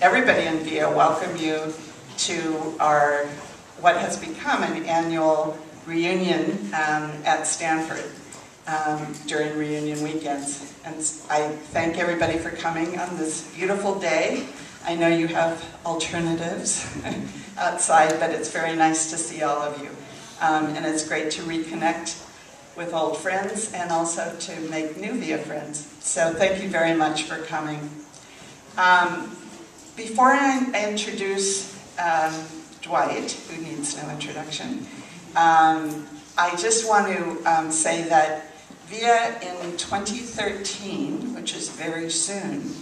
Everybody in VIA welcome you to our what has become an annual reunion at Stanford during reunion weekends. And I thank everybody for coming on this beautiful day. I know you have alternatives outside, but it's very nice to see all of you. And it's great to reconnect with old friends and also to make new VIA friends. So thank you very much for coming. Before I introduce Dwight, who needs no introduction, I just want to say that VIA in 2013, which is very soon,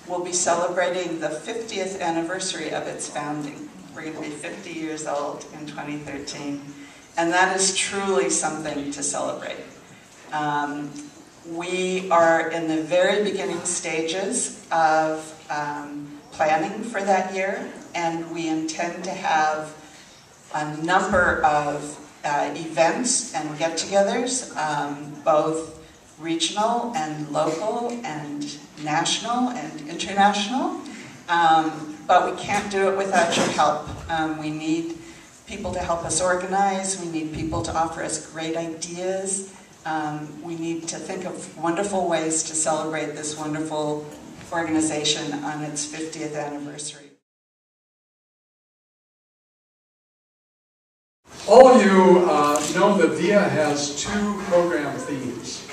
will be celebrating the 50th anniversary of its founding. We're going to be 50 years old in 2013, and that is truly something to celebrate. We are in the very beginning stages of planning for that year, and we intend to have a number of events and get-togethers, both regional and local and national and international, but we can't do it without your help. We need people to help us organize, we need people to offer us great ideas, we need to think of wonderful ways to celebrate this wonderful organization on its 50th anniversary. All of you know that VIA has two program themes.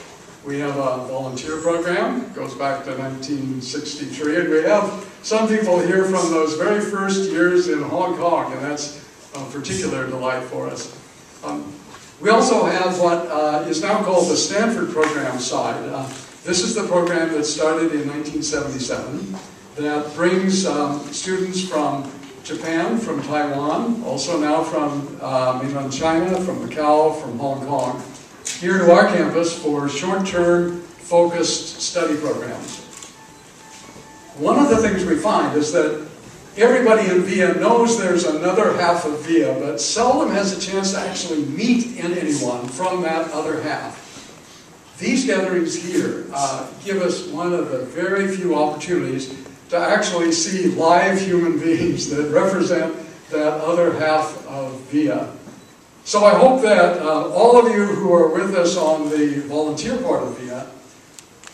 We have a volunteer program, it goes back to 1963, and we have some people here from those very first years in Hong Kong, and that's a particular delight for us. We also have what is now called the Stanford program side. This is the program that started in 1977 that brings students from Japan, from Taiwan, also now from mainland China, from Macau, from Hong Kong, here to our campus for short-term focused study programs. One of the things we find is that everybody in VIA knows there's another half of VIA, but seldom has a chance to actually meet anyone from that other half. These gatherings here give us one of the very few opportunities to actually see live human beings that represent that other half of VIA. So I hope that all of you who are with us on the volunteer part of VIA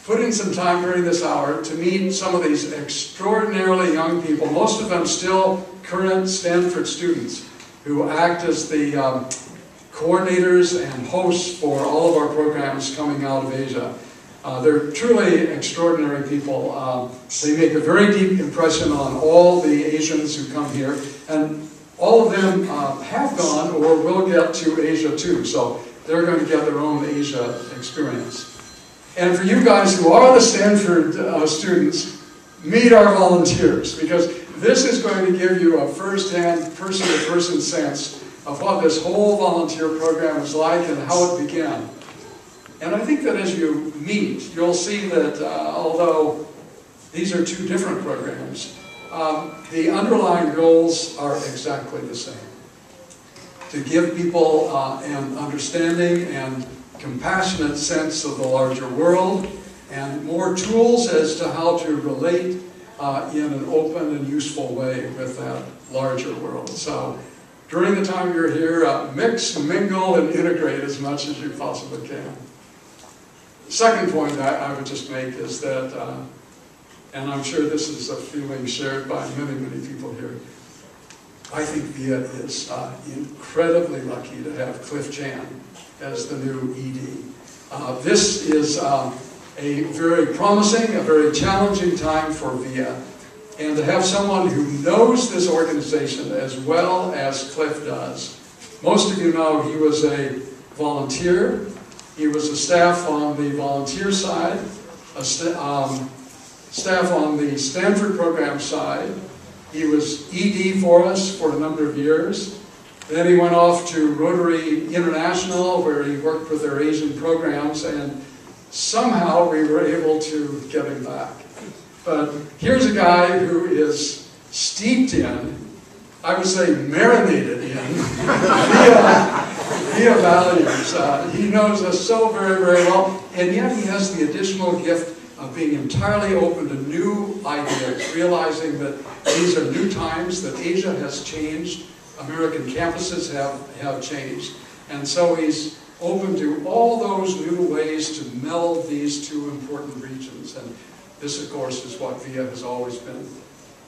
put in some time during this hour to meet some of these extraordinarily young people, most of them still current Stanford students, who act as the coordinators and hosts for all of our programs coming out of Asia. They're truly extraordinary people. They make a very deep impression on all the Asians who come here, and all of them have gone or will get to Asia too, so they're going to get their own Asia experience. And for you guys who are the Stanford students, meet our volunteers, because this is going to give you a first-hand, person-to-person sense of what this whole volunteer program is like and how it began. And I think that as you meet, you'll see that although these are two different programs, the underlying goals are exactly the same. To give people an understanding and compassionate sense of the larger world, and more tools as to how to relate in an open and useful way with that larger world. So during the time you're here, mix, mingle, and integrate as much as you possibly can. The second point I would just make is that, and I'm sure this is a feeling shared by many, many people here, I think VIA is incredibly lucky to have Cliff Chan as the new ED. This is a very promising, a very challenging time for VIA. And to have someone who knows this organization as well as Cliff does. Most of you know he was a volunteer. He was a staff on the volunteer side, a staff on the Stanford program side. He was ED for us for a number of years. Then he went off to Rotary International, where he worked with their Asian programs, and somehow we were able to get him back. But here's a guy who is steeped in, I would say marinated in, VIA values. He knows us so very, very well, and yet he has the additional gift of being entirely open to new ideas, realizing that these are new times, that Asia has changed, American campuses have changed, and so he's open to all those new ways to meld these two important regions. And this, of course, is what VIA has always been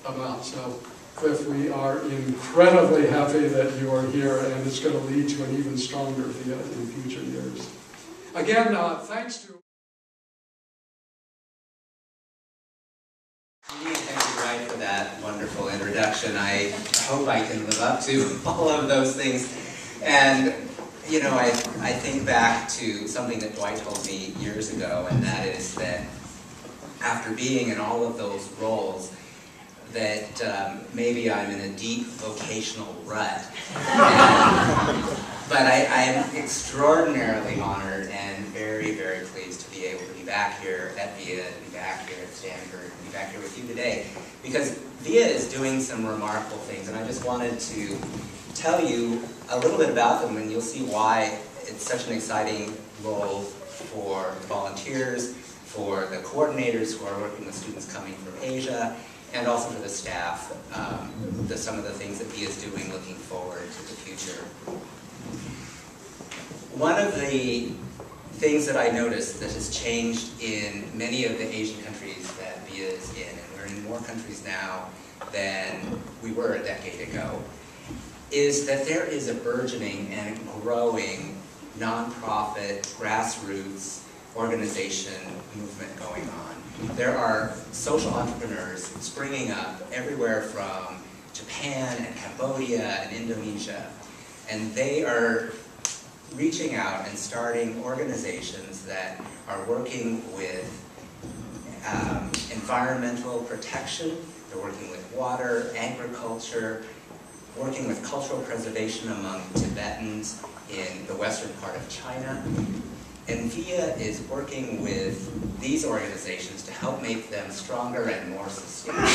about. So, Cliff, we are incredibly happy that you are here, and it's going to lead to an even stronger VIA in future years. Again, thanks to... Thank you, Dwight, for that wonderful introduction. I hope I can live up to all of those things. And, you know, I think back to something that Dwight told me years ago, and that is that after being in all of those roles, that maybe I'm in a deep vocational rut. But I am extraordinarily honored and very, very pleased to be able to be back here at VIA, and be back here at Stanford, and be back here with you today. Because VIA is doing some remarkable things, and I just wanted to tell you a little bit about them, and you'll see why it's such an exciting role for the volunteers, for the coordinators who are working with students coming from Asia, and also for the staff, some of the things that VIA is doing looking forward to the future. One of the things that I noticed that has changed in many of the Asian countries that VIA is in, and we're in more countries now than we were a decade ago, is that there is a burgeoning and growing nonprofit, grassroots organization movement going on. There are social entrepreneurs springing up everywhere from Japan and Cambodia and Indonesia, and they are reaching out and starting organizations that are working with environmental protection. They're working with water, agriculture, working with cultural preservation among Tibetans in the western part of China. And VIA is working with these organizations to help make them stronger and more sustainable.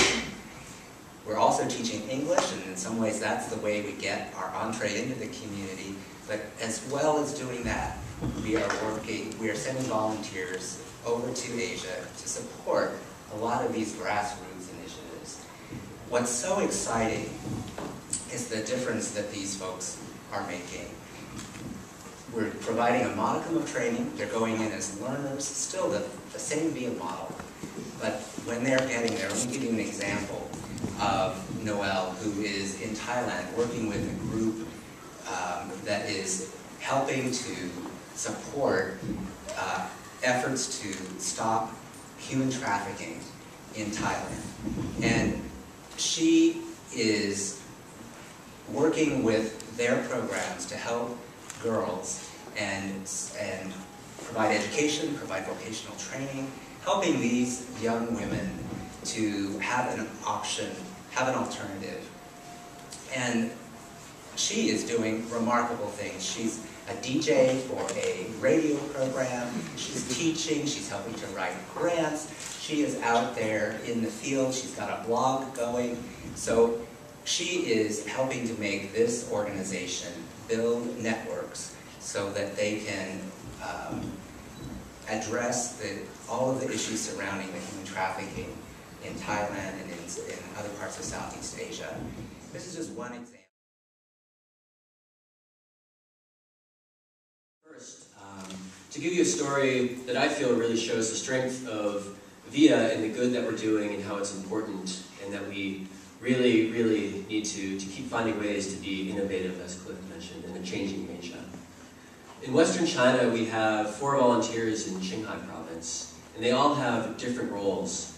We're also teaching English, and in some ways that's the way we get our entree into the community. But as well as doing that, we are sending volunteers over to Asia to support a lot of these grassroots initiatives. What's so exciting is the difference that these folks are making. We're providing a modicum of training. They're going in as learners, still the same VIA model. But when they're getting there, let me give you an example of Noel, who is in Thailand working with a group that is helping to support efforts to stop human trafficking in Thailand. And she is working with their programs to help girls and provide education, provide vocational training, helping these young women to have an option, have an alternative. And she is doing remarkable things. She's a DJ for a radio program, she's teaching, she's helping to write grants, she is out there in the field, she's got a blog going. So she is helping to make this organization build networks so that they can address all of the issues surrounding the human trafficking in Thailand and in other parts of Southeast Asia. This is just one example. First, to give you a story that I feel really shows the strength of VIA and the good that we're doing and how it's important, and that we really, really need to keep finding ways to be innovative, as Cliff mentioned, in a changing Asia. In Western China, we have 4 volunteers in Qinghai province, and they all have different roles.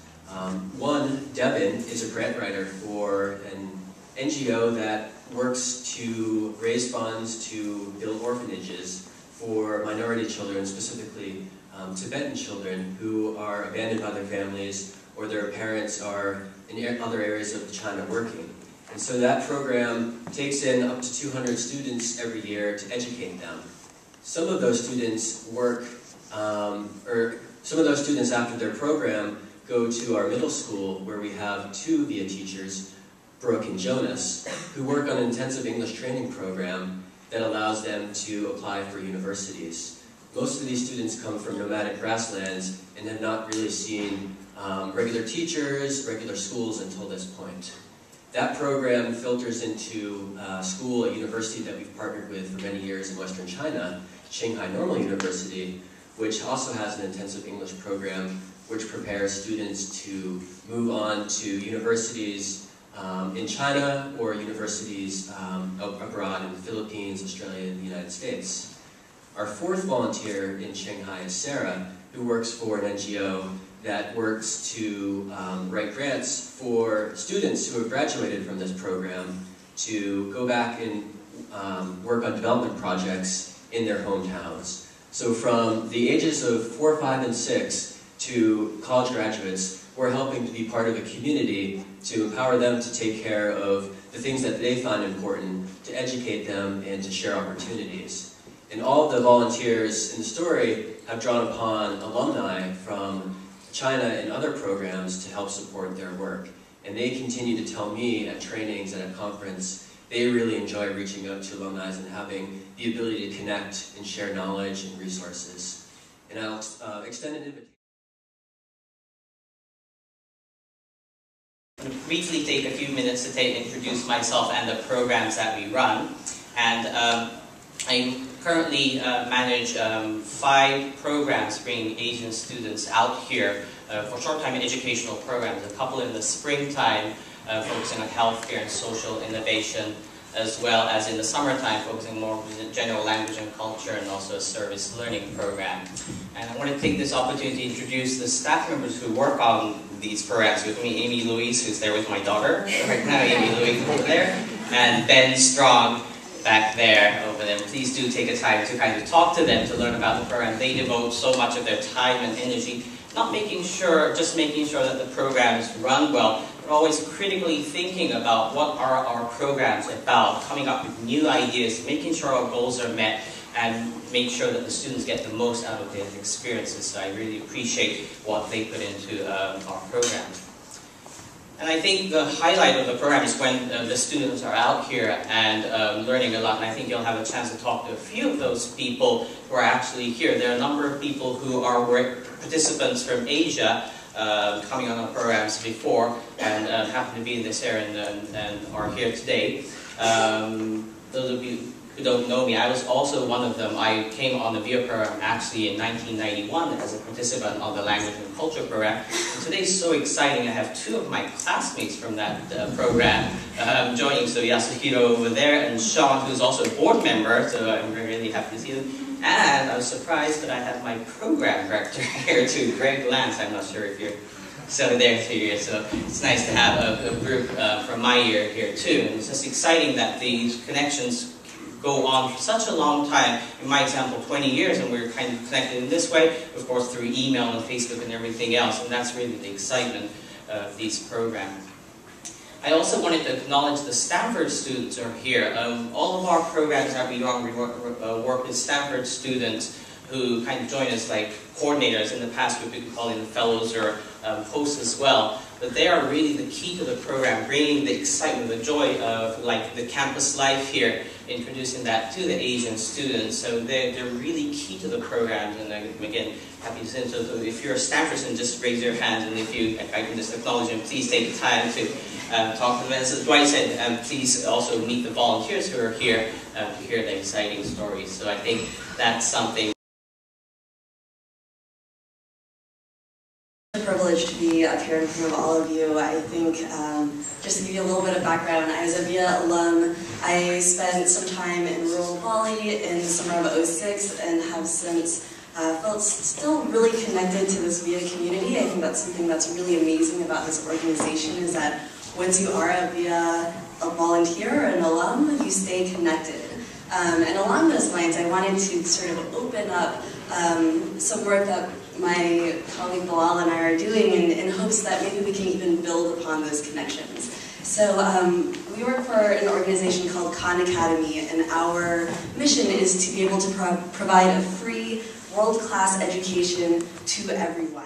One, Devin, is a grant writer for an NGO that works to raise funds to build orphanages for minority children, specifically Tibetan children who are abandoned by their families or their parents are in other areas of China working. And so that program takes in up to 200 students every year to educate them. Some of those students work, some of those students after their program go to our middle school where we have 2 VIA teachers, Brooke and Jonas, who work on an intensive English training program that allows them to apply for universities. Most of these students come from nomadic grasslands and have not really seen regular teachers, regular schools until this point. That program filters into school, a university that we've partnered with for many years in Western China, Shanghai Normal University, which also has an intensive English program which prepares students to move on to universities in China or universities abroad in the Philippines, Australia, and the United States. Our fourth volunteer in Shanghai is Sarah, who works for an NGO that works to write grants for students who have graduated from this program to go back and work on development projects in their hometowns. So from the ages of 4, 5, and 6 to college graduates, we're helping to be part of a community to empower them to take care of the things that they find important, to educate them, and to share opportunities. And all of the volunteers in the story have drawn upon alumni from China and other programs to help support their work. And they continue to tell me at trainings and at conference, they really enjoy reaching out to alumni and having the ability to connect and share knowledge and resources. And I'll extend an invitation. I'm going to briefly take a few minutes to introduce myself and the programs that we run. And I currently manage 5 programs bringing Asian students out here for short-time educational programs, a couple in the springtime focusing on healthcare and social innovation, as well as in the summertime focusing more on general language and culture, and also a service learning program. And I want to take this opportunity to introduce the staff members who work on these programs with me. Amy Louise, who's there with my daughter right now, Amy Louise over there, and Ben Strong back there, over there. Please do take a time to kind of talk to them to learn about the program. They devote so much of their time and energy, not making sure, just making sure that the programs run well, but always critically thinking about what are our programs about, coming up with new ideas, making sure our goals are met, and make sure that the students get the most out of their experiences. So I really appreciate what they put into our programs. And I think the highlight of the program is when the students are out here and learning a lot. And I think you'll have a chance to talk to a few of those people who are actually here. There are a number of people who are participants from Asia coming on our programs before and happen to be in this area and are here today. Those of you who don't know me, I was also one of them. I came on the VIA program actually in 1991 as a participant on the Language and Culture program. And today's so exciting. I have 2 of my classmates from that program joining. So Yasuhiro over there and Sean, who's also a board member, so I'm really happy to see them. And I was surprised that I have my program director here too, Greg Lance. I'm not sure if you're so there here. So it's nice to have a group from my year here too. And it's just exciting that these connections go on for such a long time. In my example, 20 years, and we're kind of connected in this way, of course, through email and Facebook and everything else, and that's really the excitement of these programs. I also wanted to acknowledge the Stanford students are here. All of our programs that we run, we work with Stanford students who kind of join us like coordinators. In the past, we could call them fellows or hosts as well. But they are really the key to the program, bringing the excitement, the joy of like the campus life here, introducing that to the Asian students. So they're really key to the programs. And again, happy to send. So if you're a Stanford student, just raise your hand, and if I can just acknowledge them, please take the time to talk to them. As Dwight said, please also meet the volunteers who are here to hear the exciting stories. So I think that's something. Privilege to be up here in front of all of you. I think, just to give you a little bit of background, I was a VIA alum. I spent some time in rural Bali in the summer of '06 and have since felt still really connected to this VIA community. I think that's something that's really amazing about this organization, is that once you are a VIA volunteer or an alum, you stay connected. And along those lines, I wanted to sort of open up some work that my colleague Bilal and I are doing in hopes that maybe we can even build upon those connections. So we work for an organization called Khan Academy, and our mission is to be able to provide a free, world-class education to everyone.